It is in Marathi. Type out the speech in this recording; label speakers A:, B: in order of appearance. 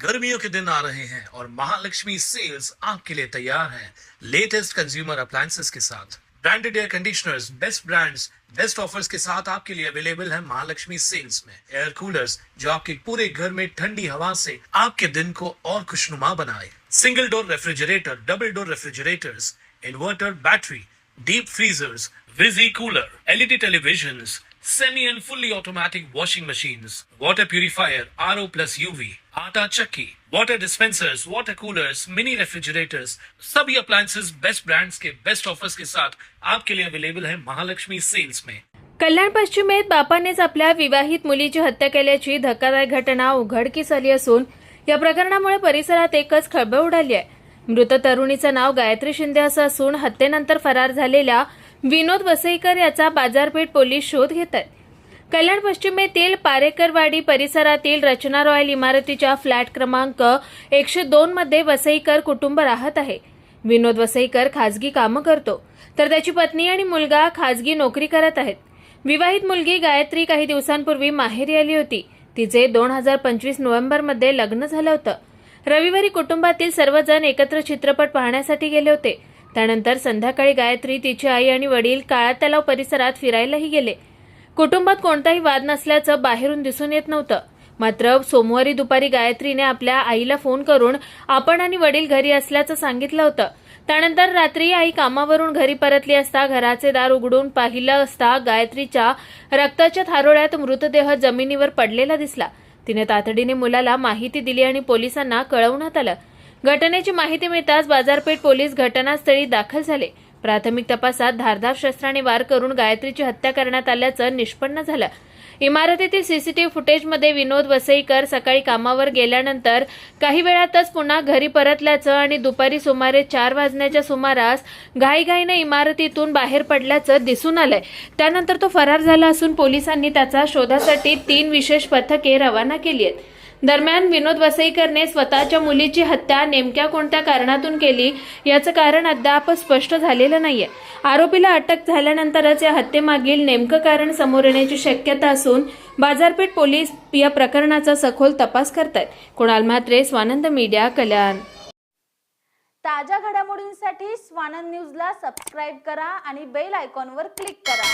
A: गर्मियों के दिन आ रहे हैं और महालक्ष्मी सेल्स आपके लिए तैयार है लेटेस्ट कंज्यूमर अप्लायंसेस के साथ। Branded air conditioners, best brands, best offers के साथ आपके लिए अवेलेबल है महालक्ष्मी सेल्स में। एयर कूलर्स जो आपके पूरे घर में ठंडी हवा से आपके दिन को और खुशनुमा बनाए। Single door refrigerator, double door refrigerators, inverter battery, deep freezers, visi cooler, LED televisions, semi and fully automatic washing machines, water purifier, RO plus UV, आटा चक्की, water dispensers, water coolers, mini refrigerators, सभी appliances बेस्ट ब्रांड्स के बेस्ट ऑफर्स के साथ आपके लिए अवेलेबल है महालक्ष्मी सेल्स में।
B: कल्याण पश्चिमेत बापानेच आपल्या विवाहित मुलीची हत्या केल्याची धक्कादायक घटना उघडकीस आली असून या प्रकरणामुळे परिसरात एकच खळबळ उडाली आहे। मृत तरुणीचं नाव गायत्री शिंदे असं असून हत्येनंतर फरार झालेल्या विनोद वसईकर याचा बाजारपेठ पोलीस शोध घेत आहेत। कल्याण पश्चिमेतील पारेकरवाडी परिसरातील रचना रॉयल इमारतीच्या फ्लॅट क्रमांक 102 मध्ये वसईकर कुटुंब राहत आहे। विनोद वसईकर खाजगी कामं करतो तर त्याची पत्नी आणि मुलगा खाजगी नोकरी करत आहेत। विवाहित मुलगी गायत्री काही दिवसांपूर्वी माहेरी आली होती। तिचे 2025 नोव्हेंबरमध्ये लग्न झालं होतं। रविवारी कुटुंबातील सर्वजण एकत्र चित्रपट पाहण्यासाठी गेले होते। त्यानंतर संध्याकाळी गायत्री, तिची आई आणि वडील काळा तलाव परिसरात फिरायलाही गेले। कुटुंबात कोणताही वाद नसल्याचं बाहेरून दिसून येत नव्हतं। मात्र सोमवारी दुपारी गायत्रीने आपल्या आईला फोन करून आपण आणि वडील घरी असल्याचं सांगितलं होतं। त्यानंतर रात्री आई कामावरून घरी परतली असता घराचे दार उघडून पाहिलं असता गायत्रीच्या रक्ताच्या थारोळ्यात मृतदेह जमिनीवर पडलेला दिसला। तिने तातडीने मुलाला माहिती दिली आणि पोलिसांना कळवण्यात आलं। घटनेची माहिती मिळताच बाजारपेठ पोलीस घटनास्थळी दाखल झाले। प्राथमिक तपासात धारदार शस्त्राने वार करून गायत्रीची हत्या करण्यात आल्याचं निष्पन्न झालं। इमारतीतील सीसीटीव्ही फुटेजमध्ये विनोद वसईकर सकाळी कामावर गेल्यानंतर काही वेळातच पुन्हा घरी परतल्याचं आणि दुपारी सुमारे 4 वाजण्याच्या सुमारास घाईघाईने इमारतीतून बाहेर पडल्याचं दिसून आलंय। त्यानंतर तो फरार झाला असून पोलिसांनी त्याचा शोधासाठी 3 विशेष पथके रवाना केली आहेत। दरम्यान विनोद वसईकरने स्वतःच्या मुलीची हत्या नेमक्या कोणत्या कारणातून केली याचं कारण अद्याप स्पष्ट झालेलं नाहीये। आरोपीला अटक झाल्यानंतरच या हत्येमागील नेमकं कारण समोर येण्याची शक्यता असून बाजारपेठ पोलीस या प्रकरणाचा सखोल तपास करतायत। कुणाल म्हात्रे, स्वानंद मीडिया, कल्याण।
C: ताज्या घडामोडींसाठी स्वानंद न्यूजला सबस्क्राइब करा आणि बेल आयकॉनवर क्लिक करा।